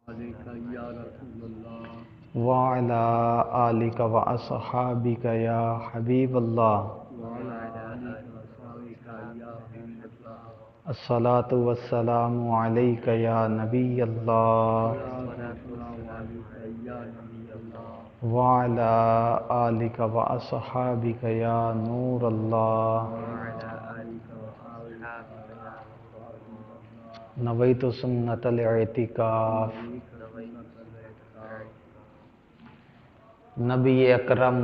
عليك يا رسول الله وعلى آلك وأصحابك يا حبيب الله وعلى آلك وصحبك يا حبيب الله الصلاة والسلام عليك يا نبي الله الصلاة والسلام عليك يا نبي الله وعلى آلك وأصحابك يا نور الله وعلى آلك وصحبك يا حبيب الله نويت سنة الاعتكاف نبيك سنة الاعتكاف نبی اکرم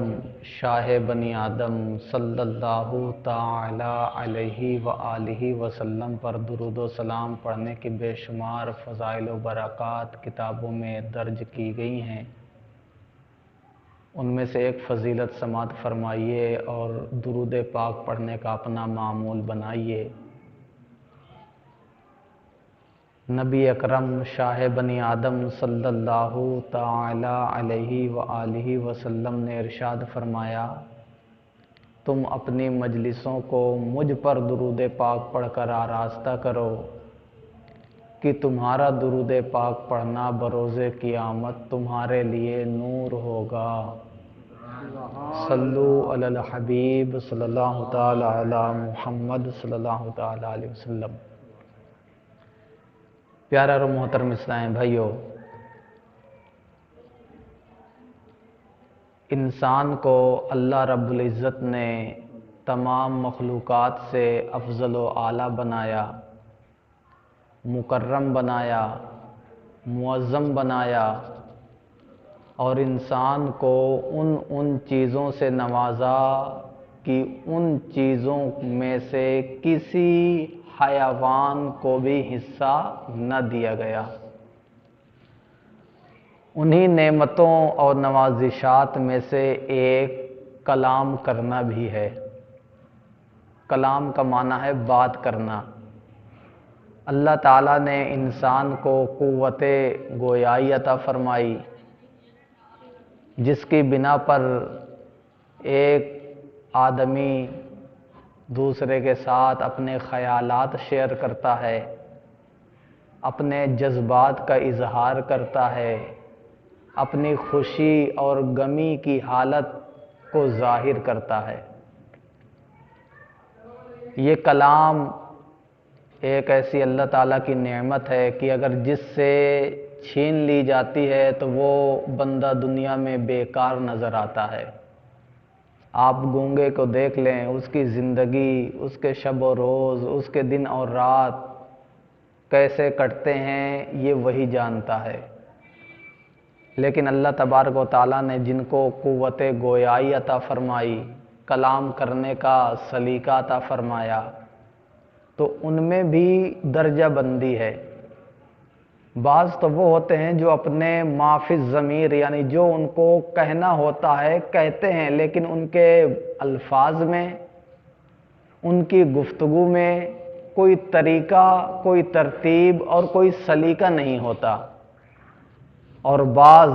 شاہ بنی آدم صلی اللہ تعالی علیہ وآلہ وسلم پر درود و سلام پڑھنے کی بے شمار فضائل و برکات کتابوں میں درج کی گئی ہیں۔ ان میں سے ایک فضیلت سماعت فرمائیے اور درود پاک پڑھنے کا اپنا معمول بنائیے۔ نبی اکرم شاہ بنی آدم صلی اللہ تعالی علیہ وآلہ وسلم نے ارشاد فرمایا، تم اپنی مجلسوں کو مجھ پر درود پاک پڑھ کر آراستہ کرو کہ تمہارا درود پاک پڑھنا بروز قیامت تمہارے لیے نور ہوگا۔ صلو علی الحبیب صلی اللہ تعالی علی محمد صلی اللہ تعالی علیہ وسلم۔ پیارا اور محترم اسلام بھائیو، انسان کو اللہ رب العزت نے تمام مخلوقات سے افضل و اعلیٰ بنایا، مکرم بنایا، معظم بنایا، اور انسان کو ان چیزوں سے نوازا کہ ان چیزوں میں سے کسی حیوان کو بھی حصہ نہ دیا گیا۔ انہی نعمتوں اور نوازشات میں سے ایک کلام کرنا بھی ہے۔ کلام کا معنی ہے بات کرنا۔ اللہ تعالیٰ نے انسان کو قوت گویائی عطا فرمائی، جس کی بنا پر ایک آدمی دوسرے کے ساتھ اپنے خیالات شیئر کرتا ہے، اپنے جذبات کا اظہار کرتا ہے، اپنی خوشی اور غمی کی حالت کو ظاہر کرتا ہے۔ یہ کلام ایک ایسی اللہ تعالیٰ کی نعمت ہے کہ اگر جس سے چھین لی جاتی ہے تو وہ بندہ دنیا میں بیکار نظر آتا ہے۔ آپ گونگے کو دیکھ لیں، اس کی زندگی، اس کے شب و روز، اس کے دن اور رات کیسے کٹتے ہیں یہ وہی جانتا ہے۔ لیکن اللہ تبارک و تعالیٰ نے جن کو قوت گویائی عطا فرمائی، کلام کرنے کا سلیقہ عطا فرمایا، تو ان میں بھی درجہ بندی ہے۔ بعض تو وہ ہوتے ہیں جو اپنے ما فی الضمیر، یعنی جو ان کو کہنا ہوتا ہے کہتے ہیں، لیکن ان کے الفاظ میں، ان کی گفتگو میں کوئی طریقہ، کوئی ترتیب اور کوئی سلیقہ نہیں ہوتا۔ اور بعض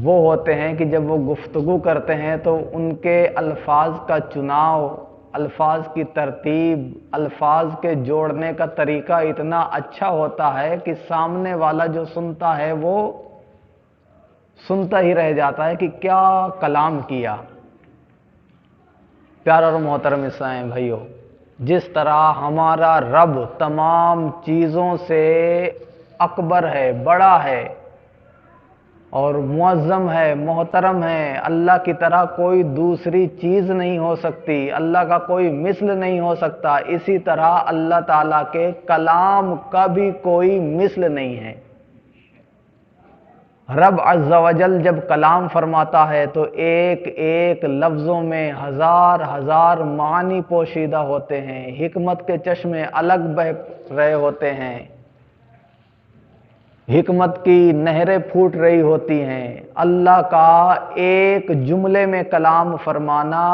وہ ہوتے ہیں کہ جب وہ گفتگو کرتے ہیں تو ان کے الفاظ کا چناؤ، الفاظ کی ترتیب، الفاظ کے جوڑنے کا طریقہ اتنا اچھا ہوتا ہے کہ سامنے والا جو سنتا ہے وہ سنتا ہی رہ جاتا ہے کہ کیا کلام کیا۔ پیارا اور محترم اسلام بھائیو، جس طرح ہمارا رب تمام چیزوں سے اکبر ہے، بڑا ہے اور معظم ہے، محترم ہے، اللہ کی طرح کوئی دوسری چیز نہیں ہو سکتی، اللہ کا کوئی مثل نہیں ہو سکتا، اسی طرح اللہ تعالیٰ کے کلام کا بھی کوئی مثل نہیں ہے۔ رب عز و جل جب کلام فرماتا ہے تو ایک ایک لفظوں میں ہزار ہزار معنی پوشیدہ ہوتے ہیں، حکمت کے چشمے الگ بہہ رہے ہوتے ہیں، حکمت کی نہریں پھوٹ رہی ہوتی ہیں۔ اللہ کا ایک جملے میں کلام فرمانا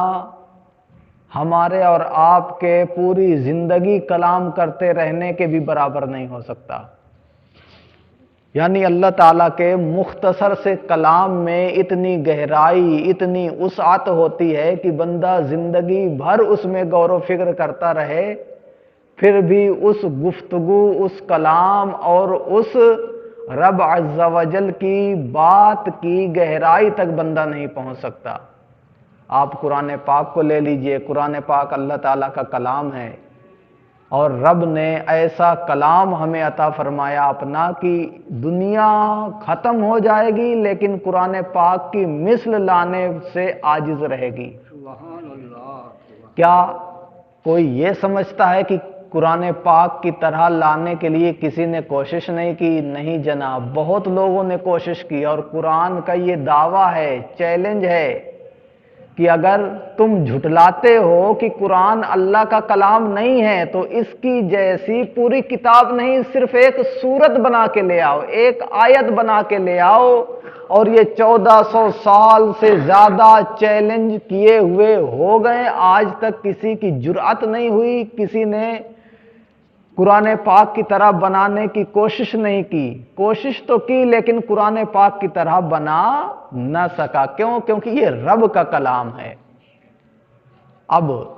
ہمارے اور آپ کے پوری زندگی کلام کرتے رہنے کے بھی برابر نہیں ہو سکتا۔ یعنی اللہ تعالیٰ کے مختصر سے کلام میں اتنی گہرائی، اتنی وسعت ہوتی ہے کہ بندہ زندگی بھر اس میں غور و فکر کرتا رہے، پھر بھی اس گفتگو، اس کلام اور اس रब अज़्ज़ा वजल की बात की गहराई तक बंदा नहीं पहुंच सकता। आप कुरान पाक को ले लीजिए, कुरान पाक अल्लाह ताला का कलाम है और रब ने ऐसा कलाम हमें अता फरमाया अपना कि दुनिया खत्म हो जाएगी लेकिन कुरान पाक की मिस्ल लाने से आजिज रहेगी। सुभान अल्लाह। क्या कोई ये समझता है कि कुरान पाक की तरह लाने के लिए किसी ने कोशिश नहीं की? नहीं जनाब, बहुत लोगों ने कोशिश की और कुरान का ये दावा है, चैलेंज है कि अगर तुम झुटलाते हो कि कुरान अल्लाह का कलाम नहीं है तो इसकी जैसी पूरी किताब नहीं, सिर्फ एक सूरत बना के ले आओ, एक आयत बना के ले आओ। और ये 1400 साल से ज्यादा चैलेंज किए हुए हो गए, आज तक किसी की जुर्अत नहीं हुई, किसी ने कुरान पाक की तरह बनाने की कोशिश नहीं की। कोशिश तो की लेकिन कुरान पाक की तरह बना न सका। क्यों? क्योंकि ये रब का कलाम है। अब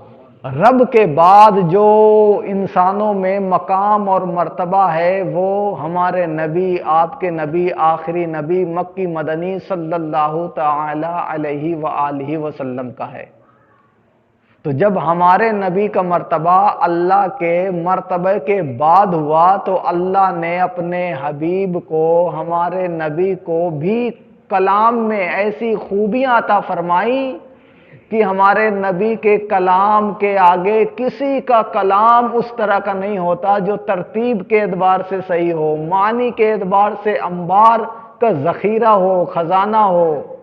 रब के बाद जो इंसानों में मकाम और मर्तबा है वो हमारे नबी, आपके नबी, आखिरी नबी मक्की मदनी सल्लल्लाहु ताला अलैहि व आलिहि वसल्लम का है। तो जब हमारे नबी का मर्तबा अल्लाह के मर्तबे के बाद हुआ तो अल्लाह ने अपने हबीब को, हमारे नबी को भी कलाम में ऐसी खूबियां अता फरमाई कि हमारे नबी के कलाम के आगे किसी का कलाम उस तरह का नहीं होता जो तरतीब के एतबार से सही हो, मानी के एतबार से अंबार का जखीरा हो, खजाना हो।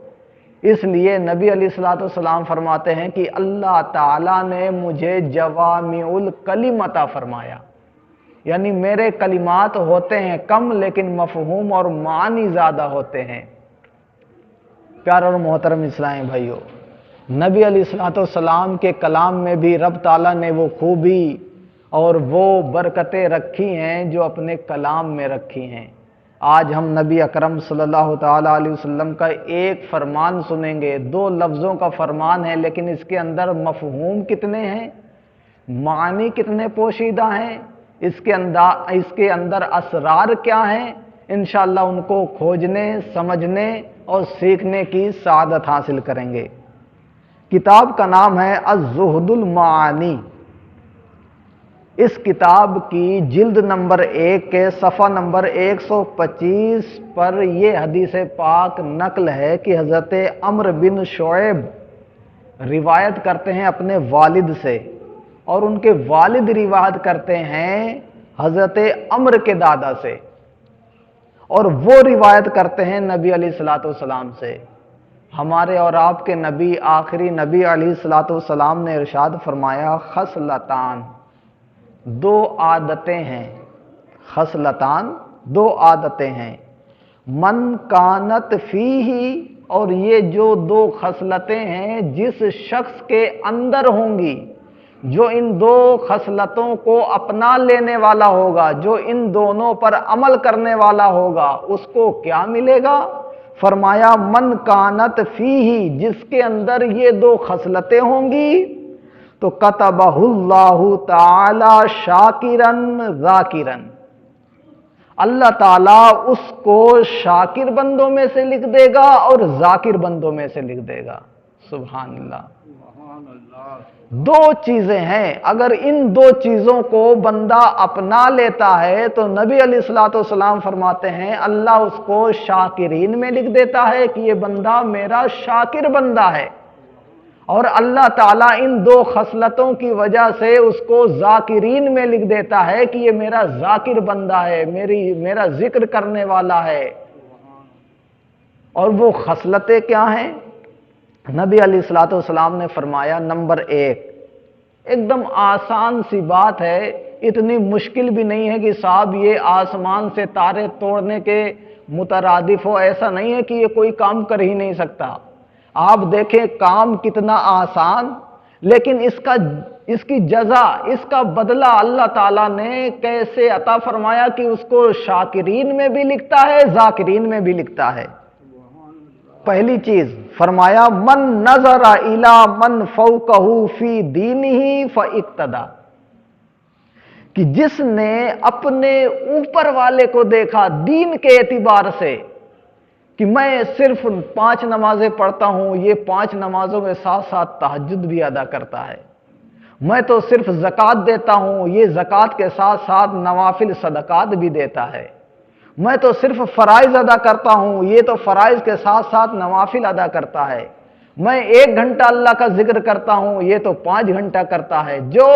इसलिए नबी अलैहिस्सलाम फरमाते हैं कि अल्लाह ताला ने मुझे जवामिउल कलिम अता फरमाया, यानी मेरे कलिमात होते हैं कम लेकिन मफहूम और मानी ज्यादा होते हैं। प्यारे और मोहतरम इस्लामी भाइयों, नबी अलैहिस्सलाम के कलाम में भी रब ताला ने वो खूबी और वो बरकतें रखी हैं जो अपने कलाम में रखी हैं। आज हम नबी अकरम सल्लल्लाहु ताला अलैहि वसल्लम का एक फरमान सुनेंगे, 2 लफ्ज़ों का फरमान है लेकिन इसके अंदर मफहूम कितने हैं, मानी कितने पोशीदा हैं, इसके अंदर असरार क्या हैं। इंशाअल्लाह उनको खोजने, समझने और सीखने की सादत हासिल करेंगे। किताब का नाम है अज़्ज़ुहदुल मानी। इस किताब की जिल्द नंबर 1 के सफ़ा नंबर 125 पर यह हदीस पाक नकल है कि हज़रत अम्र बिन शुएब रिवायत करते हैं अपने वालिद से और उनके वालिद रिवायत करते हैं हज़रत अम्र के दादा से और वो रिवायत करते हैं नबी अलैहिस्सलाम से। हमारे और आपके नबी, आखिरी नबी अलैहिस्सलाम ने इरशाद फरमाया, खसलतान, 2 आदतें हैं, खसलतान 2 आदतें हैं, मन कानत फीही, और ये जो 2 खसलतें हैं जिस शख्स के अंदर होंगी, जो इन 2 खसलतों को अपना लेने वाला होगा, जो इन दोनों पर अमल करने वाला होगा, उसको क्या मिलेगा? फरमाया मन कानत फीही, जिसके अंदर ये 2 खसलतें होंगी तो कतबहुल्लाहु ताला शाकिरन ज़ाकिरन, अल्लाह ताला उसको शाकिर बंदों में से लिख देगा और जाकिर बंदों में से लिख देगा। सुभान अल्लाह। 2 चीजें हैं, अगर इन 2 चीजों को बंदा अपना लेता है तो नबी अलैहिस्सलाम फरमाते हैं अल्लाह उसको शाकिरीन में लिख देता है कि ये बंदा मेरा शाकिर बंदा है, और अल्लाह ताला इन 2 खसलतों की वजह से उसको जाकिरीन में लिख देता है कि ये मेरा जाकिर बंदा है, मेरा जिक्र करने वाला है। और वो खसलतें क्या हैं? नबी अलैहिस्सलाम ने फरमाया, नंबर 1, एकदम आसान सी बात है, इतनी मुश्किल भी नहीं है कि साहब ये आसमान से तारे तोड़ने के मुतरादिफ हो, ऐसा नहीं है कि ये कोई काम कर ही नहीं सकता। आप देखें काम कितना आसान, लेकिन इसकी जजा, इसका बदला अल्लाह ताला ने कैसे अता फरमाया कि उसको शाकिरीन में भी लिखता है, जाकिरीन में भी लिखता है। पहली चीज फरमाया मन नजरा इला मन फौकहू फी दीनिही फइक्तदा, کہ جس نے اپنے اوپر والے کو دیکھا دین کے اعتبار سے کہ میں صرف 5 نمازیں پڑھتا ہوں، یہ 5 نمازوں کے ساتھ ساتھ تہجد بھی ادا کرتا ہے، میں تو صرف زکوٰۃ دیتا ہوں، یہ زکوٰۃ کے ساتھ ساتھ نوافل صدقات بھی دیتا ہے، میں تو صرف فرائض ادا کرتا ہوں، یہ تو فرائض کے ساتھ ساتھ نوافل ادا کرتا ہے، میں 1 گھنٹہ اللہ کا ذکر کرتا ہوں، یہ تو 5 گھنٹہ کرتا ہے۔ جو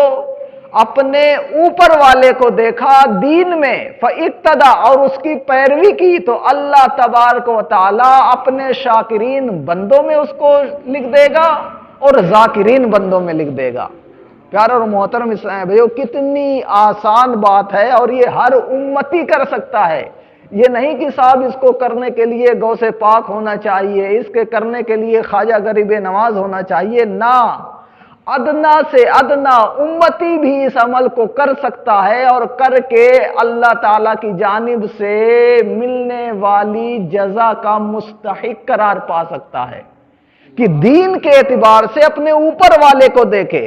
اپنے اوپر والے کو دیکھا دین میں فاقتدى اور اس کی پیروی کی، تو اللہ تبارک و تعالی اپنے شاکرین بندوں میں اس کو لکھ دے گا اور ذاکرین بندوں میں لکھ دے گا۔ پیارے اور محترم اسلام بھائیو، کتنی آسان بات ہے اور یہ ہر امتی کر سکتا ہے۔ یہ نہیں کہ صاحب اس کو کرنے کے لیے غوث پاک ہونا چاہیے، اس کے کرنے کے لیے خواجہ غریب نواز ہونا چاہیے، نہ، ادنا سے ادنا امتی بھی اس عمل کو کر سکتا ہے اور کر کے اللہ تعالیٰ کی جانب سے ملنے والی جزا کا مستحق قرار پا سکتا ہے کہ دین کے اعتبار سے اپنے اوپر والے کو دیکھے۔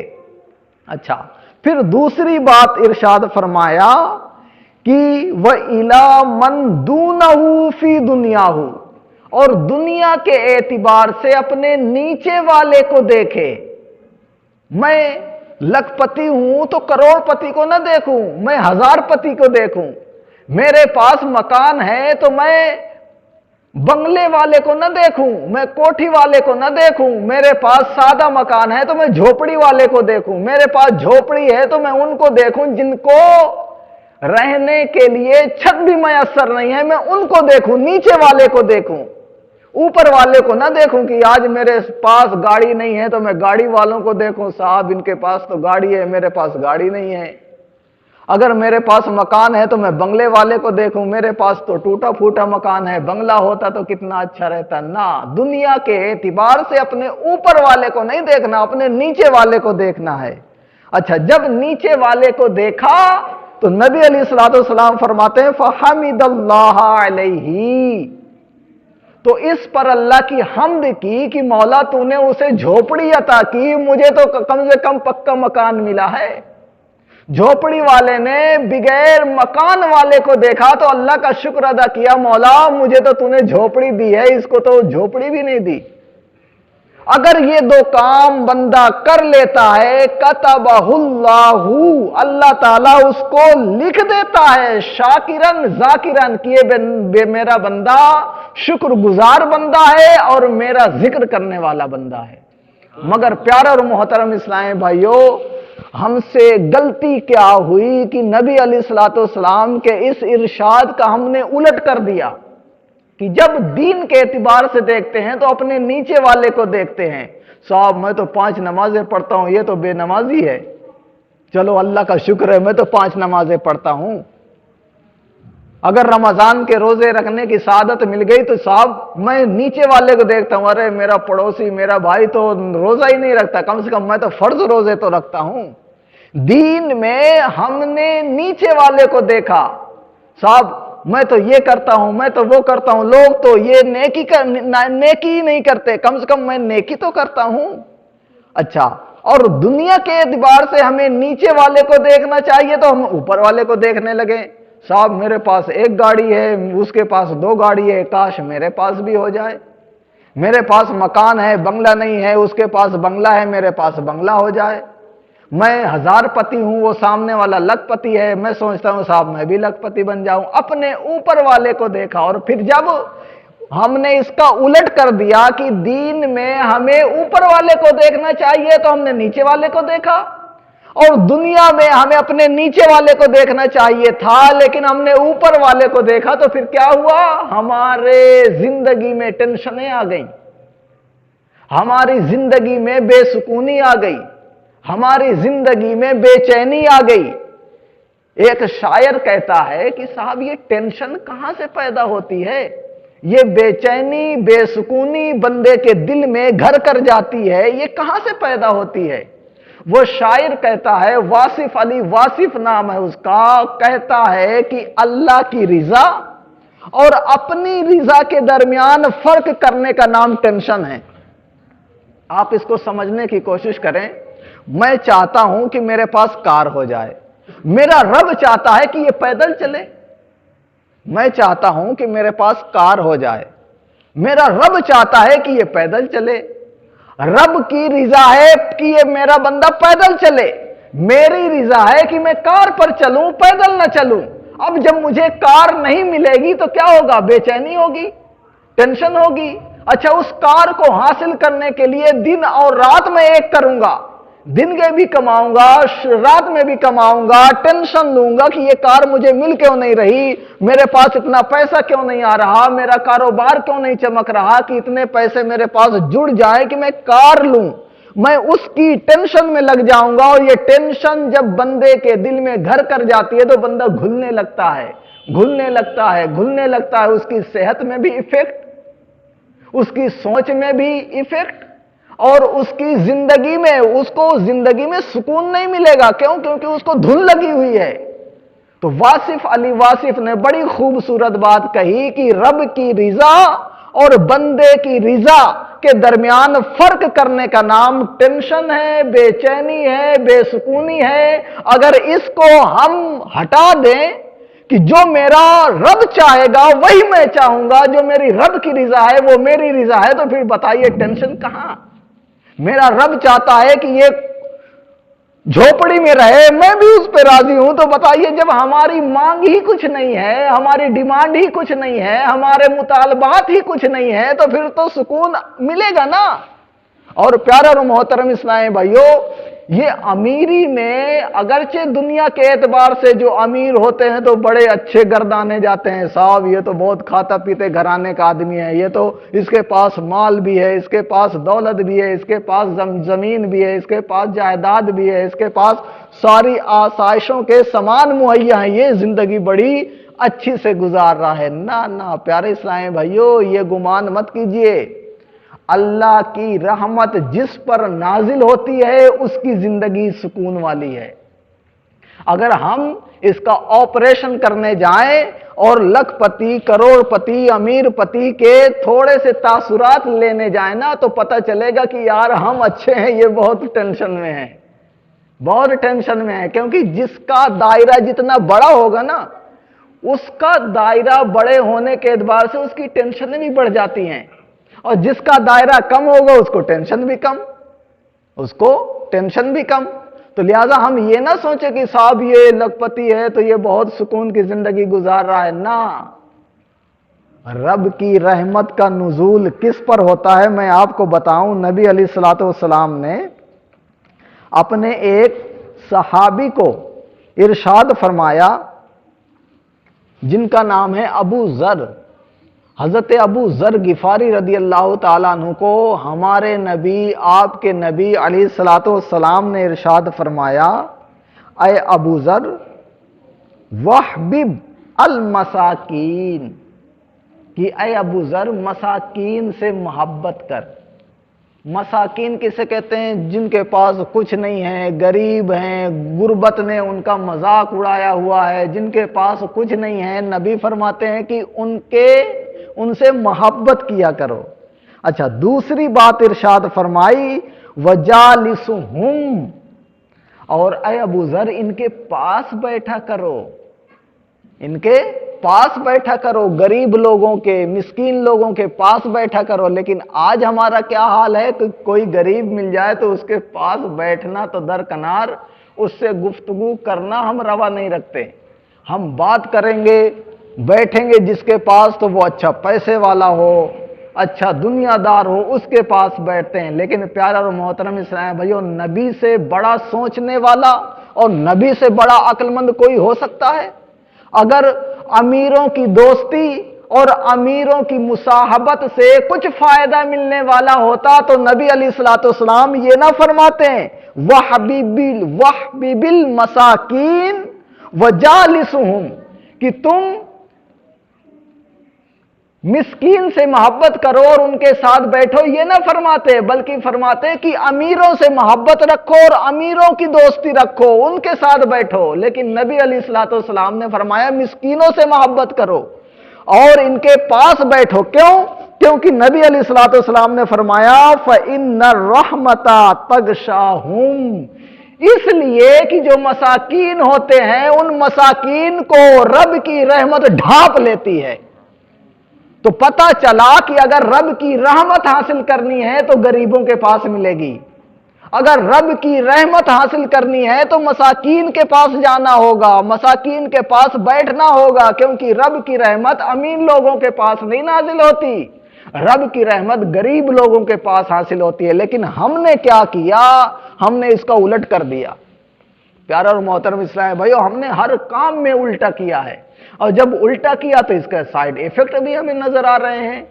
اچھا، پھر دوسری بات ارشاد فرمایا کہ وَإِلَى مَن دُونَهُ فِي دُنْيَاهُ، اور دنیا کے اعتبار سے اپنے نیچے والے کو دیکھے۔ میں لکھ پتی ہوں تو کروڑ پتی کو نہ دیکھوں، میں 1000 پتی کو دیکھوں۔ میرے پاس مکان ہے تو میں بنگلے والے کو نہ دیکھوں، میں کوٹھی والے کو نہ دیکھوں۔ میرے پاس سادہ مکان ہے تو میں جھوپڑی والے کو دیکھوں۔ میرے پاس جھوپڑی ہے تو میں ان کو دیکھوں جن کو رہنے کے لیے چھت بھی میسر نہیں ہے، میں ان کو دیکھوں، نیچے والے کو دیکھوں، اوپر والے کو نہ دیکھوں کہ آج میرے پاس گاڑی نہیں ہے تو میں گاڑی والوں کو دیکھوں، صاحب ان کے پاس تو گاڑی ہے، میرے پاس گاڑی نہیں ہے۔ اگر میرے پاس مکان ہے تو میں بنگلے والے کو دیکھوں، میرے پاس تو ٹوٹا پھوٹا مکان ہے، بنگلہ ہوتا تو کتنا اچھا رہتا۔ نہ، دنیا کے اعتبار سے اپنے اوپر والے کو نہیں دیکھنا، اپنے نیچے والے کو دیکھنا ہے۔ اچھا، جب نیچے والے کو دیکھا تو نبی علیہ الصلوۃ والسلام فرماتے ہیں فحمد اللہ علیہ، تو اس پر اللہ کی حمد کی کہ مولا تو نے اسے جھوپڑی عطا کی، مجھے تو کم سے کم پکا مکان ملا ہے۔ جھوپڑی والے نے بغیر مکان والے کو دیکھا تو اللہ کا شکر ادا کیا، مولا مجھے تو نے جھوپڑی دی ہے، اس کو تو جھوپڑی بھی نہیں دی۔ اگر یہ 2 کام بندہ کر لیتا ہے کتبہ اللہ، اللہ تعالیٰ اس کو لکھ دیتا ہے شاکرن ذاکرن، کہ یہ میرا بندہ شکر گزار بندہ ہے اور میرا ذکر کرنے والا بندہ ہے۔ مگر پیارے اور محترم اسلام بھائیو، ہم سے غلطی کیا ہوئی کہ نبی علیہ الصلوۃ والسلام کے اس ارشاد کا ہم نے الٹ کر دیا کہ جب دین کے اعتبار سے دیکھتے ہیں تو اپنے نیچے والے کو دیکھتے ہیں، صاحب میں تو 5 نمازیں پڑھتا ہوں، یہ تو بے نمازی ہے، چلو اللہ کا شکر ہے میں تو 5 نمازیں پڑھتا ہوں۔ اگر رمضان کے روزے رکھنے کی سعادت مل گئی تو صاحب میں نیچے والے کو دیکھتا ہوں، ارے میرا پڑوسی میرا بھائی تو روزہ ہی نہیں رکھتا، کم سے کم میں تو فرض روزے تو رکھتا ہوں۔ دین میں ہم نے نیچے والے کو دیکھا، صاحب میں تو یہ کرتا ہوں، میں تو وہ کرتا ہوں، لوگ تو یہ نیکی نہیں کرتے، کم سے کم میں نیکی تو کرتا ہوں۔ اچھا، اور دنیا کے اعتبار سے ہمیں نیچے والے کو دیکھنا چاہیے تو ہم اوپر والے کو دیکھنے لگے، صاحب میرے پاس 1 گاڑی ہے، اس کے پاس 2 گاڑی ہے، کاش میرے پاس بھی ہو جائے۔ میرے پاس مکان ہے، بنگلہ نہیں ہے، اس کے پاس بنگلہ ہے، میرے پاس بنگلہ ہو جائے۔ میں 1000 پتی ہوں، وہ سامنے والا لکھ پتی ہے، میں سوچتا ہوں صاحب میں بھی لکھ پتی بن جاؤں۔ اپنے اوپر والے کو دیکھا، اور پھر جب ہم نے اس کا الٹ کر دیا کہ دین میں ہمیں اوپر والے کو دیکھنا چاہیے تو ہم نے نیچے والے کو دیکھا، اور دنیا میں ہمیں اپنے نیچے والے کو دیکھنا چاہیے تھا لیکن ہم نے اوپر والے کو دیکھا، تو پھر کیا ہوا؟ ہمارے زندگی میں ٹینشنیں آ گئیں، ہماری زندگی میں بے سکونی آ گئی، ہماری زندگی میں بے چینی آ گئی۔ ایک شاعر کہتا ہے کہ صاحب یہ ٹینشن کہاں سے پیدا ہوتی ہے، یہ بے چینی بے سکونی بندے کے دل میں گھر کر جاتی ہے، یہ کہاں سے پیدا ہوتی ہے؟ وہ شاعر کہتا ہے، واصف علی واصف نام ہے اس کا، کہتا ہے کہ اللہ کی رضا اور اپنی رضا کے درمیان فرق کرنے کا نام ٹینشن ہے۔ آپ اس کو سمجھنے کی کوشش کریں۔ میں چاہتا ہوں کہ میرے پاس کار ہو جائے، میرا رب چاہتا ہے کہ یہ پیدل چلے، میں چاہتا ہوں کہ میرے پاس کار ہو جائے، میرا رب چاہتا ہے کہ یہ پیدل چلے، رب کی رضا ہے کہ یہ میرا بندہ پیدل چلے، میری رضا ہے کہ میں کار پر چلوں، پیدل نہ چلوں۔ اب جب مجھے کار نہیں ملے گی تو کیا ہوگا؟ بے چینی ہوگی، ٹینشن ہوگی۔ اچھا، اس کار کو حاصل کرنے کے لیے دن اور رات میں ایک کروں گا، دن کے بھی کماؤں گا، رات میں بھی کماؤں گا، ٹینشن لوں گا کہ یہ کار مجھے مل کیوں نہیں رہی، میرے پاس اتنا پیسہ کیوں نہیں آ رہا، میرا کاروبار کیوں نہیں چمک رہا کہ اتنے پیسے میرے پاس جڑ جائے کہ میں کار لوں۔ میں اس کی ٹینشن میں لگ جاؤں گا، اور یہ ٹینشن جب بندے کے دل میں گھر کر جاتی ہے تو بندہ گھلنے لگتا ہے، گھلنے لگتا ہے، گھلنے لگتا ہے۔ اس کی صحت میں بھی ایفیکٹ، اس کی سوچ میں بھی ایفیکٹ، اور اس کی زندگی میں، اس کو زندگی میں سکون نہیں ملے گا۔ کیوں؟ کیونکہ اس کو دھن لگی ہوئی ہے۔ تو واصف علی واصف نے بڑی خوبصورت بات کہی کہ رب کی رضا اور بندے کی رضا کے درمیان فرق کرنے کا نام ٹینشن ہے، بے چینی ہے، بے سکونی ہے۔ اگر اس کو ہم ہٹا دیں کہ جو میرا رب چاہے گا وہی میں چاہوں گا، جو میری رب کی رضا ہے وہ میری رضا ہے، تو پھر بتائیے ٹینشن کہاں؟ میرا رب چاہتا ہے کہ یہ جھوپڑی میں رہے، میں بھی اس پہ راضی ہوں، تو بتائیے جب ہماری مانگ ہی کچھ نہیں ہے، ہماری ڈیمانڈ ہی کچھ نہیں ہے، ہمارے مطالبات ہی کچھ نہیں ہے، تو پھر تو سکون ملے گا نا۔ اور پیارے اور محترم اسلامی بھائیو، یہ امیری میں اگرچہ دنیا کے اعتبار سے جو امیر ہوتے ہیں تو بڑے اچھے گردانے جاتے ہیں، صاحب یہ تو بہت کھاتا پیتے گھرانے کا آدمی ہے، یہ تو اس کے پاس مال بھی ہے، اس کے پاس دولت بھی ہے، اس کے پاس زمین بھی ہے، اس کے پاس جائیداد بھی ہے، اس کے پاس ساری آسائشوں کے سامان مہیا ہیں، یہ زندگی بڑی اچھی سے گزار رہا ہے۔ نہ پیارے اسلامی بھائیو، یہ گمان مت کیجئے۔ اللہ کی رحمت جس پر نازل ہوتی ہے اس کی زندگی سکون والی ہے۔ اگر ہم اس کا آپریشن کرنے جائیں اور لکھ پتی، کروڑ پتی، امیر پتی کے تھوڑے سے تاثرات لینے جائیں نا، تو پتہ چلے گا کہ یار ہم اچھے ہیں، یہ بہت ٹینشن میں ہیں، بہت ٹینشن میں ہے۔ کیونکہ جس کا دائرہ جتنا بڑا ہوگا نا، اس کا دائرہ بڑے ہونے کے اعتبار سے اس کی ٹینشنیں بھی بڑھ جاتی ہیں، اور جس کا دائرہ کم ہوگا اس کو ٹینشن بھی کم، اس کو ٹینشن بھی کم۔ تو لہٰذا ہم یہ نہ سوچیں کہ صاحب یہ لکھ پتی ہے تو یہ بہت سکون کی زندگی گزار رہا ہے۔ نہ، رب کی رحمت کا نزول کس پر ہوتا ہے میں آپ کو بتاؤں۔ نبی علیہ الصلوۃ والسلام نے اپنے ایک صحابی کو ارشاد فرمایا جن کا نام ہے ابو ذر۔ حضرت ابو ذر غفاری رضی اللہ تعالیٰ عنہ کو ہمارے نبی، آپ کے نبی علیہ الصلوۃ والسلام نے ارشاد فرمایا، اے ابو ذر وحبب المساکین، کہ اے ابو ذر مساکین سے محبت کر۔ مساکین کسے کہتے ہیں؟ جن کے پاس کچھ نہیں ہے، غریب ہیں، غربت نے ان کا مذاق اڑایا ہوا ہے، جن کے پاس کچھ نہیں ہے، نبی فرماتے ہیں کہ ان سے محبت کیا کرو۔ اچھا، دوسری بات ارشاد فرمائی وجالسہم، اور اے ابو ذر ان کے پاس بیٹھا کرو، ان کے پاس بیٹھا کرو، غریب لوگوں کے، مسکین لوگوں کے پاس بیٹھا کرو۔ لیکن آج ہمارا کیا حال ہے کہ کوئی غریب مل جائے تو اس کے پاس بیٹھنا تو درکنار، اس سے گفتگو کرنا ہم روا نہیں رکھتے۔ ہم بات کریں گے، بیٹھیں گے جس کے پاس تو وہ اچھا پیسے والا ہو، اچھا دنیا دار ہو، اس کے پاس بیٹھتے ہیں۔ لیکن پیارا اور محترم اسلام بھائیو، نبی سے بڑا سوچنے والا اور نبی سے بڑا عقل مند کوئی ہو سکتا ہے؟ اگر امیروں کی دوستی اور امیروں کی مصاحبت سے کچھ فائدہ ملنے والا ہوتا تو نبی علیہ الصلوۃ والسلام یہ نہ فرماتے ہیں وحبب المساکین وجالسہم، کہ تم مسکین سے محبت کرو اور ان کے ساتھ بیٹھو، یہ نہ فرماتے، بلکہ فرماتے کہ امیروں سے محبت رکھو اور امیروں کی دوستی رکھو، ان کے ساتھ بیٹھو۔ لیکن نبی علیہ الصلوۃ والسلام نے فرمایا مسکینوں سے محبت کرو اور ان کے پاس بیٹھو۔ کیوں؟ کیونکہ نبی علیہ الصلوۃ والسلام نے فرمایا فَإِنَّ الرَّحْمَةَ تَغْشَاهُمْ، इसलिए कि जो मसाकीन होते हैं उन मसाकीन को रब की रहमत ढांप लेती है। तो पता चला कि अगर रब की रहमत हासिल करनी है तो गरीबों के पास मिलेगी, अगर रब की रहमत हासिल करनी है तो मसाकीन के पास जाना होगा, मसाकीन के पास बैठना होगा, क्योंकि रब की रहमत अमीर लोगों के पास नहीं नाजिल होती, रब की रहमत गरीब लोगों के पास हासिल होती है। लेकिन हमने क्या किया, हमने इसका उलट कर दिया। प्यारा और मोहतरम इस्लाम भाइयों, हमने हर काम में उल्टा किया है, और जब उल्टा किया तो इसका साइड इफेक्ट भी हमें नजर आ रहे हैं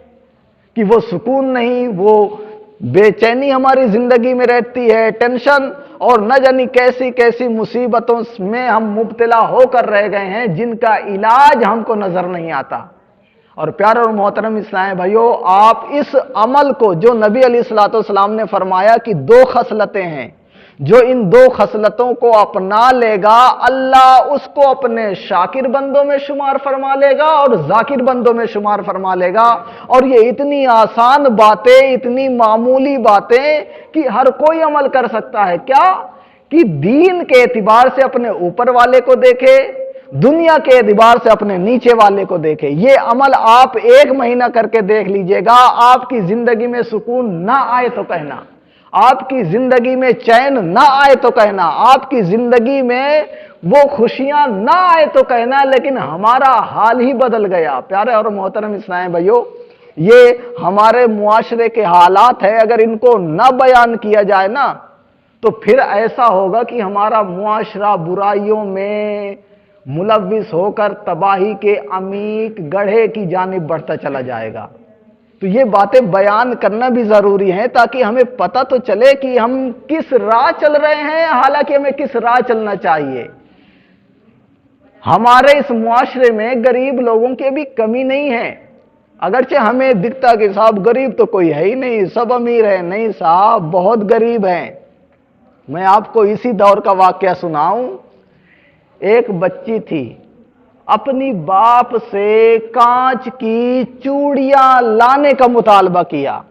कि वो सुकून नहीं, वो बेचैनी हमारी जिंदगी में रहती है, टेंशन, और न जानी कैसी कैसी मुसीबतों में हम मुब्तला होकर रह गए हैं जिनका इलाज हमको नजर नहीं आता। और प्यारे और मोहतरम इस्लाम भाइयों, आप इस अमल को जो नबी अलैहिस्सलाम ने फरमाया कि 2 खसलतें हैं, जो इन 2 खसलतों को अपना लेगा अल्लाह उसको अपने शाकिर बंदों में शुमार फरमा लेगा और जाकिर बंदों में शुमार फरमा लेगा। और ये इतनी आसान बातें, इतनी मामूली बातें कि हर कोई अमल कर सकता है। क्या कि दीन के एतबार से अपने ऊपर वाले को देखे, दुनिया के एतबार से अपने नीचे वाले को देखे। ये अमल आप 1 महीना करके देख लीजिएगा, आपकी जिंदगी में सुकून ना आए तो कहना, आपकी जिंदगी में चैन ना आए तो कहना, आपकी जिंदगी में वो खुशियां ना आए तो कहना, लेकिन हमारा हाल ही बदल गया। प्यारे और मोहतरम इस्लाम भाइयों, ये हमारे मुआशरे के हालात है, अगर इनको ना बयान किया जाए ना तो फिर ऐसा होगा कि हमारा मुआशरा बुराइयों में मुलव्विस होकर तबाही के अमीक गड्ढे की जानिब बढ़ता चला जाएगा। तो ये बातें बयान करना भी जरूरी है ताकि हमें पता तो चले कि हम किस राह चल रहे हैं, हालांकि हमें किस राह चलना चाहिए। हमारे इस मुआशरे में गरीब लोगों की भी कमी नहीं है, अगरचे हमें दिखता कि साहब गरीब तो कोई है ही नहीं, सब अमीर है। नहीं साहब, बहुत गरीब हैं। मैं आपको इसी दौर का वाकया सुनाऊं। एक बच्ची थी, अपनी बाप से कांच की चूड़ियां लाने का मुतालबा किया।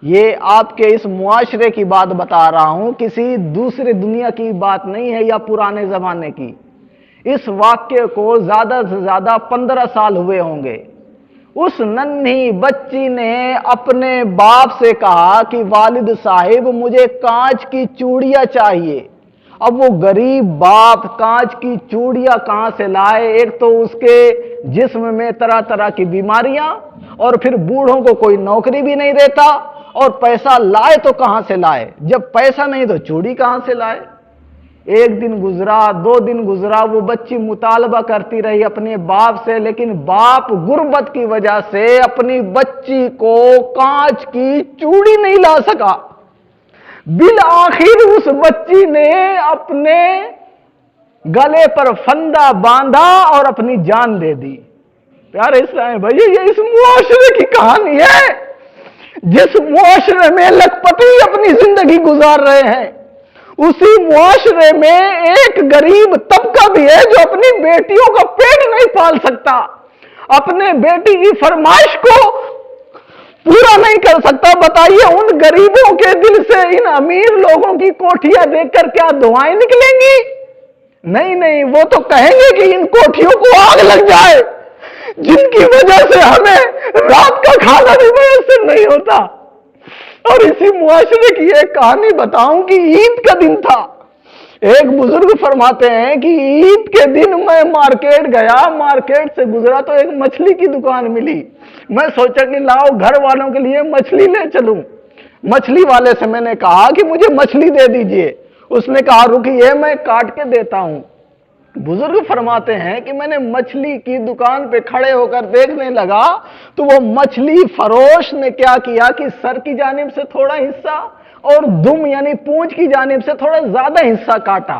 ये आपके इस मुआशरे की बात बता रहा हूं, किसी दूसरे दुनिया की बात नहीं है या पुराने जमाने की। इस वाक्य को ज्यादा से ज्यादा 15 साल हुए होंगे। उस नन्ही बच्ची ने अपने बाप से कहा कि वालिद साहिब मुझे कांच की चूड़ियां चाहिए। अब वो गरीब बाप कांच की चूड़ियां कहां से लाए? एक तो उसके जिस्म में तरह तरह की बीमारियां, और फिर बूढ़ों को कोई नौकरी भी नहीं देता, और पैसा लाए तो कहां से लाए? जब पैसा नहीं तो चूड़ी कहां से लाए? 1 दिन गुजरा, 2 दिन गुजरा, वो बच्ची मुतालबा करती रही अपने बाप से, लेकिन बाप गुर्बत की वजह से अपनी बच्ची को कांच की चूड़ी नहीं ला सका। बिल आखिर उस बच्ची ने अपने गले पर फंदा बांधा और अपनी जान दे दी। प्यारे इस्लाम भाई, ये इस मुआशरे की कहानी है, जिस मुआशरे में लखपति अपनी जिंदगी गुजार रहे हैं। उसी मुआशरे में एक गरीब तबका भी है जो अपनी बेटियों का पेट नहीं पाल सकता, अपने बेटी की फरमाइश को पूरा नहीं कर सकता। बताइए, उन गरीबों के दिल से इन अमीर लोगों की कोठियां देखकर क्या दुआएं निकलेंगी? नहीं नहीं, वो तो कहेंगे कि इन कोठियों को आग लग जाए, जिनकी वजह से हमें रात का खाना भी मुयस्सर नहीं होता। और इसी मुआशरे की एक कहानी बताऊं कि ईद का दिन था। एक बुजुर्ग फरमाते हैं कि ईद के दिन मैं मार्केट गया, मार्केट से गुजरा तो एक मछली की दुकान मिली। मैं सोचा कि लाओ घर वालों के लिए मछली ले चलूं। मछली वाले से मैंने कहा कि मुझे मछली दे दीजिए। उसने कहा रुकिए, मैं काट के देता हूं। बुजुर्ग फरमाते हैं कि मैंने मछली की दुकान पे खड़े होकर देखने लगा तो वो मछली फरोश ने क्या किया कि सर की जानिब से थोड़ा हिस्सा और दुम यानी पूंछ की जानिब से थोड़ा ज्यादा हिस्सा काटा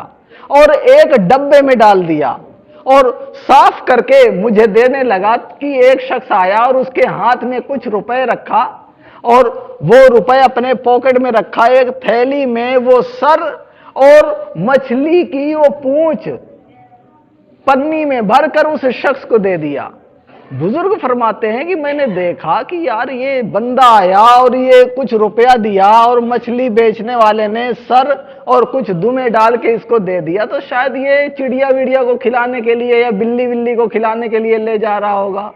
और एक डब्बे में डाल दिया और साफ करके मुझे देने लगा कि एक शख्स आया और उसके हाथ में कुछ रुपए रखा और वो रुपए अपने पॉकेट में रखा। एक थैली में वो सर और मछली की वो पूंछ पन्नी में भरकर उस शख्स को दे दिया। बुजुर्ग फरमाते हैं कि मैंने देखा कि यार ये बंदा आया और ये कुछ रुपया दिया और मछली बेचने वाले ने सर और कुछ दुमे डाल के इसको दे दिया, तो शायद ये चिड़िया विड़िया को खिलाने के लिए या बिल्ली बिल्ली को खिलाने के लिए ले जा रहा होगा।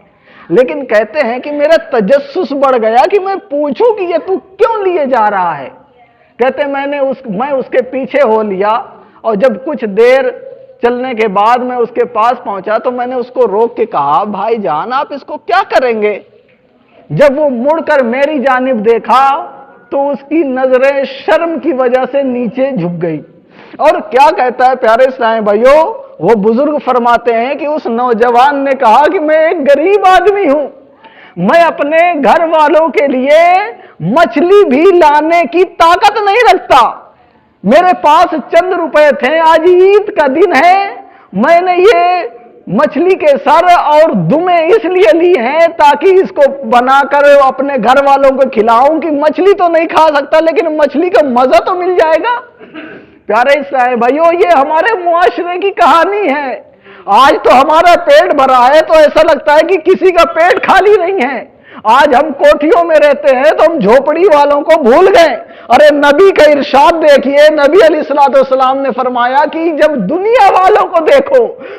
लेकिन कहते हैं कि मेरा तजस्सुस बढ़ गया कि मैं पूछूं कि ये तू क्यों लिए जा रहा है। कहते मैं उसके पीछे हो लिया और जब कुछ देर चलने के बाद मैं उसके पास पहुंचा तो मैंने उसको रोक के कहा, भाई जान आप इसको क्या करेंगे। जब वो मुड़कर मेरी जानिब देखा तो उसकी नजरें शर्म की वजह से नीचे झुक गई। और क्या कहता है प्यारे इस्लाम भाइयों, वो बुजुर्ग फरमाते हैं कि उस नौजवान ने कहा कि मैं एक गरीब आदमी हूं, मैं अपने घर वालों के लिए मछली भी लाने की ताकत नहीं रखता, मेरे पास चंद रुपए थे, आज ईद का दिन है, मैंने ये मछली के सर और दुमे इसलिए ली हैं ताकि इसको बनाकर अपने घर वालों को खिलाऊं कि मछली तो नहीं खा सकता लेकिन मछली का मजा तो मिल जाएगा। प्यारे इस्लाम भाइयों, ये हमारे मुआशरे की कहानी है। आज तो हमारा पेट भरा है तो ऐसा लगता है कि किसी का पेट खाली नहीं है। आज हम कोठियों में रहते हैं तो हम झोपड़ी वालों को भूल गए। अरे नबी का इरशाद देखिए, नबी अलैहिस्सलाम ने फरमाया कि जब दुनिया वालों को देखो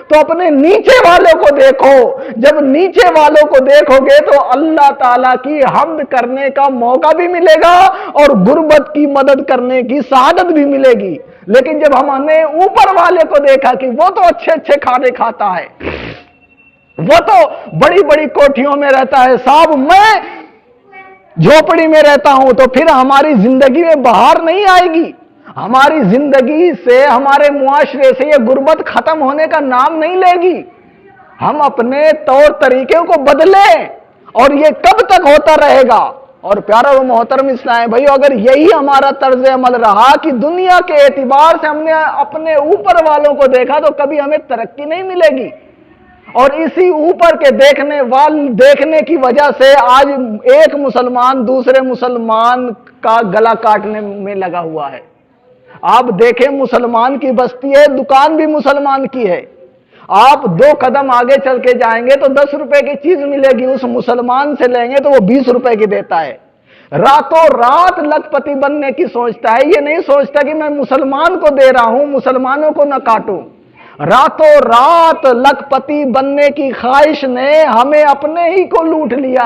तो अपने नीचे वालों को देखो, जब नीचे वालों को देखोगे तो अल्लाह ताला की हम्द करने का मौका भी मिलेगा और गुर्बत की मदद करने की सआदत भी मिलेगी। लेकिन जब हमने ऊपर वाले को देखा कि वो तो अच्छे अच्छे खाने खाता है, वो तो बड़ी बड़ी कोठियों में रहता है, साहब मैं झोपड़ी में रहता हूं, तो फिर हमारी जिंदगी में बहार नहीं आएगी। हमारी जिंदगी से, हमारे मुआशरे से ये गुर्बत खत्म होने का नाम नहीं लेगी। हम अपने तौर तरीके को बदलें और ये कब तक होता रहेगा। और प्यारा और मोहतरम इस्लाम भाई, अगर यही हमारा तर्ज अमल रहा कि दुनिया के एतबार से हमने अपने ऊपर वालों को देखा तो कभी हमें तरक्की नहीं मिलेगी। और इसी ऊपर के देखने की वजह से आज एक मुसलमान दूसरे मुसलमान का गला काटने में लगा हुआ है। आप देखें, मुसलमान की बस्ती है, दुकान भी मुसलमान की है, आप 2 कदम आगे चल के जाएंगे तो 10 रुपए की चीज मिलेगी, उस मुसलमान से लेंगे तो वो 20 रुपए की देता है। रातों रात लखपति बनने की सोचता है, ये नहीं सोचता कि मैं मुसलमान को दे रहा हूं, मुसलमानों को न काटूं। रातों रात लखपति बनने की ख्वाहिश ने हमें अपने ही को लूट लिया।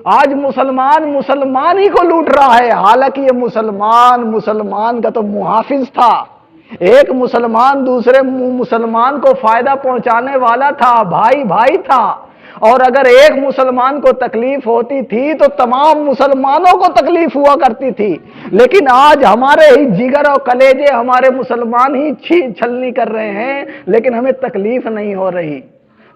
आज मुसलमान ही को लूट रहा है, हालांकि ये मुसलमान का तो मुहाफिज था। एक मुसलमान दूसरे मुसलमान को फायदा पहुंचाने वाला था, भाई था। और अगर एक मुसलमान को तकलीफ होती थी तो तमाम मुसलमानों को तकलीफ हुआ करती थी। लेकिन आज हमारे ही जिगर और कलेजे हमारे मुसलमान ही छलनी कर रहे हैं, लेकिन हमें तकलीफ नहीं हो रही।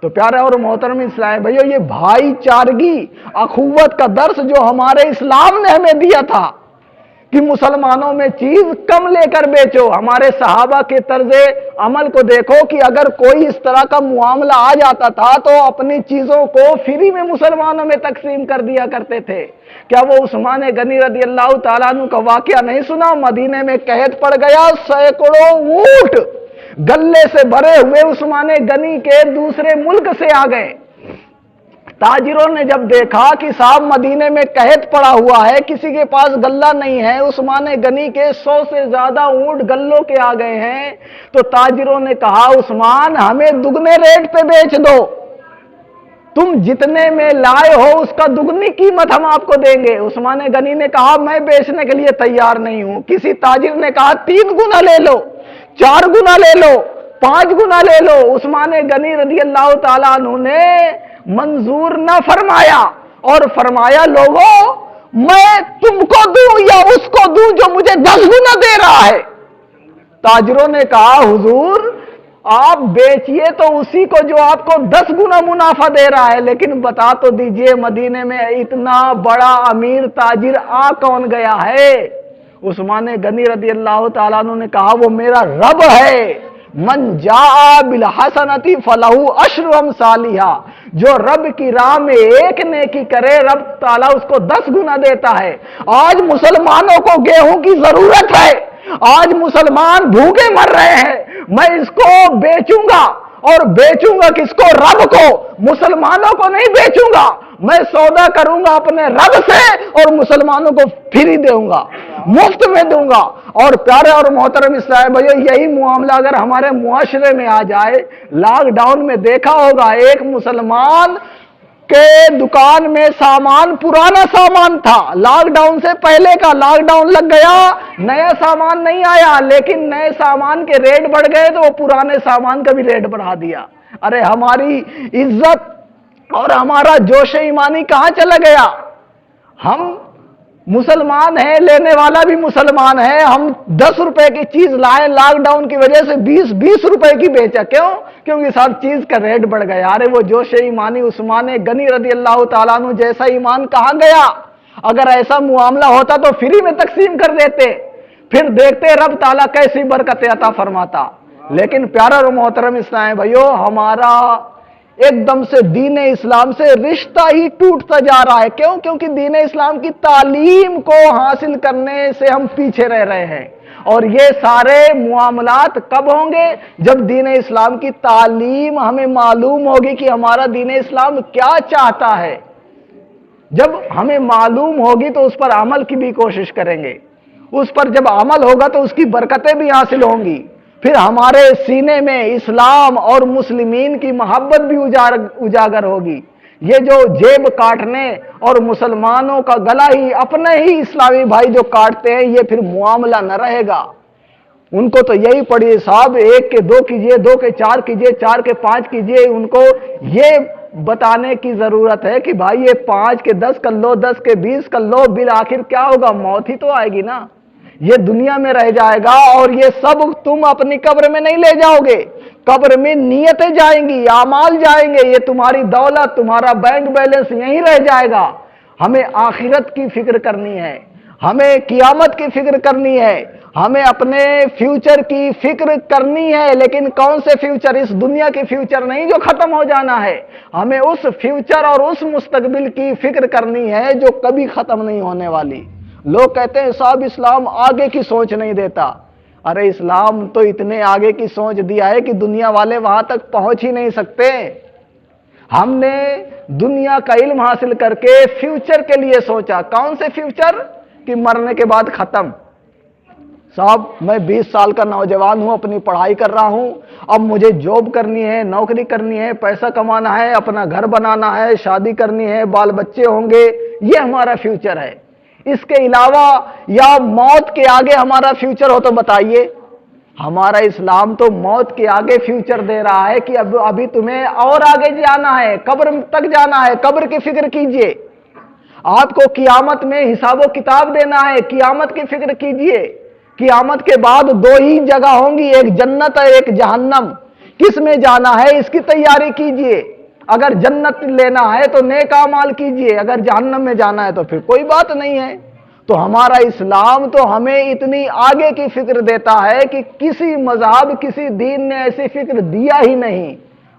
तो प्यारे और मोहतरम इस्लाम भाइयों, ये भाईचारगी, अखुवत का दर्स जो हमारे इस्लाम ने हमें दिया था कि मुसलमानों में चीज कम लेकर बेचो। हमारे सहाबा के तर्जे अमल को देखो कि अगर कोई इस तरह का मुआमला आ जाता था तो अपनी चीजों को फ्री में मुसलमानों में तकसीम कर दिया करते थे। क्या वो उस्मान गनी रज़ी अल्लाह ताला अन्हु का वाकया नहीं सुना? मदीने में कहत पड़ गया, सैकड़ों ऊंट गल्ले से भरे हुए उस्मान गनी के दूसरे मुल्क से आ गए। ताजिरों ने जब देखा कि साहब मदीने में कहत पड़ा हुआ है, किसी के पास गल्ला नहीं है, उस्मान गनी के 100 से ज्यादा ऊंट गल्लों के आ गए हैं, तो ताजिरों ने कहा, उस्मान हमें दुगने रेट पे बेच दो, तुम जितने में लाए हो उसका दुगनी कीमत हम आपको देंगे। उस्मान गनी ने कहा, मैं बेचने के लिए तैयार नहीं हूं। किसी ताजिर ने कहा, 3 गुना ले लो, 4 गुना ले लो, 5 गुना ले लो। उस्मान गनी रज़ी अल्लाह ताला अन्हु ने मंजूर न फरमाया और फरमाया, लोगों मैं तुमको दूं या उसको दूं जो मुझे 10 गुना दे रहा है। ताजिरों ने कहा, हुजूर आप बेचिए तो उसी को जो आपको 10 गुना मुनाफा दे रहा है, लेकिन बता तो दीजिए मदीने में इतना बड़ा अमीर ताजिर आ कौन गया है? उस्मान गनी रज़ी अल्लाह ताला अन्हु ने कहा, वो मेरा रब है। मन जा बिल हसनती फलहू अश्रु अमसालिहा, जो रब की राह में एक नेकी करे रब ताला उसको 10 गुना देता है। आज मुसलमानों को गेहूं की जरूरत है, आज मुसलमान भूखे मर रहे हैं, मैं इसको बेचूंगा और बेचूंगा किसको? रब को। मुसलमानों को नहीं बेचूंगा, मैं सौदा करूंगा अपने रब से और मुसलमानों को फ्री दूंगा, मुफ्त में दूंगा। और प्यारे और मोहतरम इस्लाम भाइयों, यही मामला अगर हमारे मुआशरे में आ जाए, लॉकडाउन में देखा होगा एक मुसलमान के दुकान में सामान पुराना सामान था, लॉकडाउन से पहले का, लॉकडाउन लग गया, नया सामान नहीं आया, लेकिन नए सामान के रेट बढ़ गए तो वो पुराने सामान का भी रेट बढ़ा दिया। अरे हमारी इज्जत और हमारा जोश ईमानी कहां चला गया? हम मुसलमान है, लेने वाला भी मुसलमान है, हम 10 रुपए की चीज लाए, लॉकडाउन की वजह से 20 रुपए की बेचा। क्यों? क्योंकि सब चीज का रेट बढ़ गया। अरे वो जोश ईमानी उस्मान गनी रज़ी अल्लाह तआला अन्हु जैसा ईमान कहां गया? अगर ऐसा मुआमला होता तो फ्री में तकसीम कर देते, फिर देखते रब ताला कैसी बरकत अता फरमाता। लेकिन प्यारा और मोहतरम इस्लाम भाइयों, हमारा एकदम से दीन इस्लाम से रिश्ता ही टूटता जा रहा है। क्यों? क्योंकि दीन इस्लाम की तालीम को हासिल करने से हम पीछे रह रहे हैं। और ये सारे मुआमलात कब होंगे? जब दीन इस्लाम की तालीम हमें मालूम होगी कि हमारा दीन इस्लाम क्या चाहता है। जब हमें मालूम होगी तो उस पर अमल की भी कोशिश करेंगे, उस पर जब अमल होगा तो उसकी बरकतें भी हासिल होंगी। फिर हमारे सीने में इस्लाम और मुस्लिमीन की मोहब्बत भी उजागर होगी। ये जो जेब काटने और मुसलमानों का गला ही अपने ही इस्लामी भाई जो काटते हैं, ये फिर मुआमला न रहेगा। उनको तो यही पढ़िए साहब, 1 के 2 कीजिए, 2 के 4 कीजिए, 4 के 5 कीजिए। उनको ये बताने की जरूरत है कि भाई ये 5 के 10 कर लो, 10 के 20 कर लो, बिल आखिर क्या होगा? मौत ही तो आएगी ना। ये दुनिया में रह जाएगा और ये सब तुम अपनी कब्र में नहीं ले जाओगे। कब्र में नियतें जाएंगी, आमाल जाएंगे, ये तुम्हारी दौलत, तुम्हारा बैंक बैलेंस यहीं रह जाएगा। हमें आखिरत की फिक्र करनी है, हमें कियामत की फिक्र करनी है, हमें अपने फ्यूचर की फिक्र करनी है। लेकिन कौन से फ्यूचर? इस दुनिया के फ्यूचर नहीं जो खत्म हो जाना है। हमें उस फ्यूचर और उस मुस्तकबिल की फिक्र करनी है जो कभी खत्म नहीं होने वाली। लोग कहते हैं साहब इस्लाम आगे की सोच नहीं देता। अरे इस्लाम तो इतने आगे की सोच दिया है कि दुनिया वाले वहां तक पहुंच ही नहीं सकते। हमने दुनिया का इल्म हासिल करके फ्यूचर के लिए सोचा। कौन से फ्यूचर? कि मरने के बाद खत्म। साहब मैं 20 साल का नौजवान हूं, अपनी पढ़ाई कर रहा हूं, अब मुझे जॉब करनी है, नौकरी करनी है, पैसा कमाना है, अपना घर बनाना है, शादी करनी है, बाल बच्चे होंगे, ये हमारा फ्यूचर है। इसके अलावा या मौत के आगे हमारा फ्यूचर हो तो बताइए। हमारा इस्लाम तो मौत के आगे फ्यूचर दे रहा है कि अब अभी तुम्हें और आगे जाना है, कब्र तक जाना है, कब्र की फिक्र कीजिए। आपको कियामत में हिसाबो किताब देना है, कियामत की फिक्र कीजिए। कियामत के बाद 2 ही जगह होंगी, एक जन्नत और एक जहन्नम। किस में जाना है इसकी तैयारी कीजिए। अगर जन्नत लेना है तो नेक अमाल कीजिए, अगर जहन्नम में जाना है तो फिर कोई बात नहीं है। तो हमारा इस्लाम तो हमें इतनी आगे की फिक्र देता है कि किसी मजहब, किसी दीन ने ऐसी फिक्र दिया ही नहीं।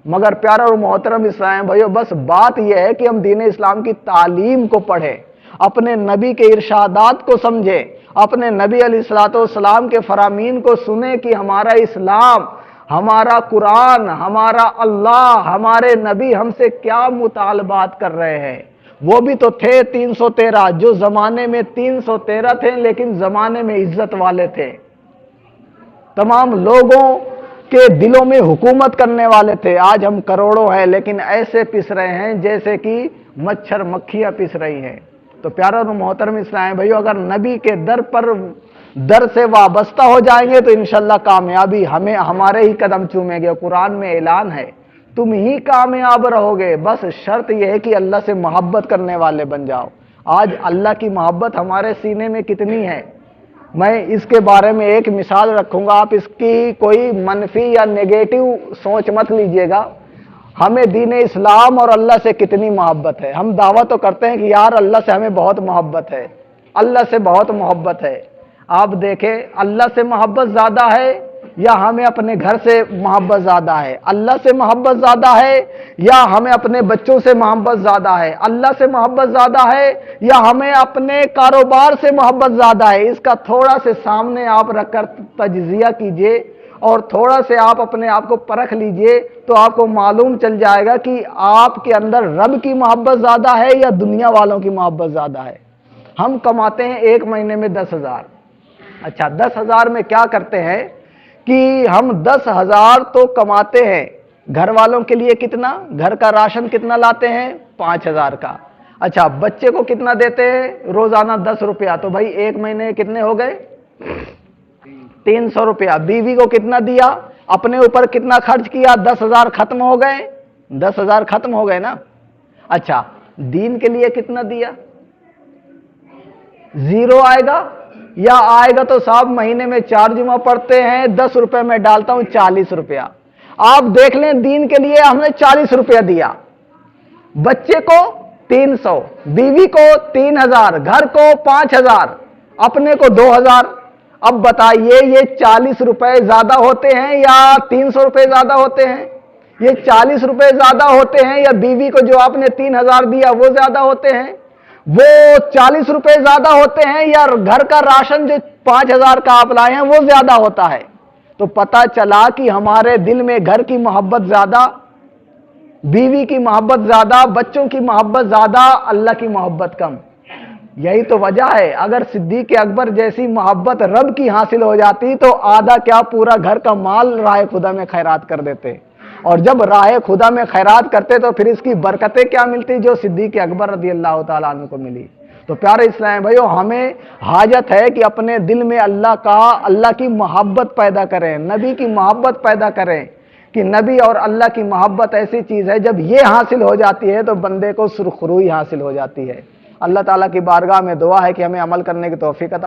मगर प्यारा और मोहतरम इस्लाम भाइयों, बस बात यह है कि हम दीन इस्लाम की तालीम को पढ़ें, अपने नबी के इरशादात को समझें, अपने नबी अलैहिस्सलाम के फरामीन को सुने कि हमारा इस्लाम, हमारा कुरान, हमारा अल्लाह, हमारे नबी हमसे क्या मुतालबात कर रहे हैं। वो भी तो थे 313, जो जमाने में 313 थे लेकिन जमाने में इज्जत वाले थे, तमाम लोगों के दिलों में हुकूमत करने वाले थे। आज हम करोड़ों हैं लेकिन ऐसे पिस रहे हैं जैसे कि मच्छर मक्खियां पिस रही हैं। तो प्यारा और मोहतरम इस्लाम भाइयों, अगर नबी के दर से वाबस्ता हो जाएंगे तो इंशाल्लाह कामयाबी हमें हमारे ही कदम चूमेंगे। कुरान में ऐलान है तुम ही कामयाब रहोगे, बस शर्त यह है कि अल्लाह से मोहब्बत करने वाले बन जाओ। आज अल्लाह की मोहब्बत हमारे सीने में कितनी है, मैं इसके बारे में एक मिसाल रखूंगा। आप इसकी कोई मनफी या नेगेटिव सोच मत लीजिएगा। हमें दीन इस्लाम और अल्लाह से कितनी मोहब्बत है। हम दावा तो करते हैं कि यार अल्लाह से हमें बहुत मोहब्बत है, अल्लाह से बहुत मोहब्बत है। आप देखें अल्लाह से मोहब्बत ज्यादा है या हमें अपने घर से मोहब्बत ज्यादा है? अल्लाह से मोहब्बत ज्यादा है या हमें अपने बच्चों से मोहब्बत ज्यादा है? अल्लाह से मोहब्बत ज्यादा है या हमें अपने कारोबार से मोहब्बत ज्यादा है? इसका थोड़ा से सामने आप रखकर तज्जिया कीजिए اور تھوڑا سے آپ اپنے آپ کو پرکھ لیجئے تو آپ کو معلوم چل جائے گا کہ آپ کے اندر رب کی محبت زیادہ ہے یا دنیا والوں کی محبت زیادہ ہے۔ ہم کماتے ہیں ایک مہینے میں 10,000، اچھا 10,000 میں کیا کرتے ہیں کہ ہم 10,000 تو کماتے ہیں، گھر والوں کے لیے کتنا، گھر کا راشن کتنا لاتے ہیں، 5,000 کا، اچھا بچے کو کتنا دیتے ہیں، روزانہ 10 روپیہ، تو بھائی ایک مہینے کتنے ہو گئے، 300 روپیہ، بیوی کو کتنا دیا، اپنے اوپر کتنا خرچ کیا، 10,000 ختم ہو گئے، 10,000 ختم ہو گئے نا، اچھا دین کے لیے کتنا دیا، 0 آئے گا یا آئے گا تو صاحب مہینے میں 4 جمعہ پڑھتے ہیں، 10 روپے میں ڈالتا ہوں 40 روپیہ، آپ دیکھ لیں دین کے لیے ہم نے 40 روپیہ دیا، بچے کو 300، بیوی کو 3,000، گھر کو 5,000، اپنے کو 2,000، اب بتائیے یہ 40 روپے زیادہ ہوتے ہیں یا 300 روپے زیادہ ہوتے ہیں، یہ 40 روپے زیادہ ہوتے ہیں یا بیوی کو جو آپ نے 3,000 دیا وہ زیادہ ہوتے ہیں، وہ 40 روپے زیادہ ہوتے ہیں یا گھر کا راشن جو 5,000 کا آپ لائے ہیں وہ زیادہ ہوتا ہے؟ تو پتہ چلا کہ ہمارے دل میں گھر کی محبت زیادہ، بیوی کی محبت زیادہ، بچوں کی محبت زیادہ، اللہ کی محبت کم۔ یہی تو وجہ ہے، اگر صدیق اکبر جیسی محبت رب کی حاصل ہو جاتی تو آدھا کیا پورا گھر کا مال راہ خدا میں خیرات کر دیتے، اور جب راہ خدا میں خیرات کرتے تو پھر اس کی برکتیں کیا ملتی جو صدیق اکبر رضی اللہ تعالیٰ عنہ کو ملی۔ تو پیارے اسلام بھائیو، ہمیں حاجت ہے کہ اپنے دل میں اللہ کی محبت پیدا کریں، نبی کی محبت پیدا کریں، کہ نبی اور اللہ کی محبت ایسی چیز ہے جب یہ حاصل ہو جاتی ہے تو بندے کو سرخروئی حاصل ہو جاتی ہے۔ اللہ تعالیٰ کی بارگاہ میں دعا ہے کہ ہمیں عمل کرنے کی توفیق عطا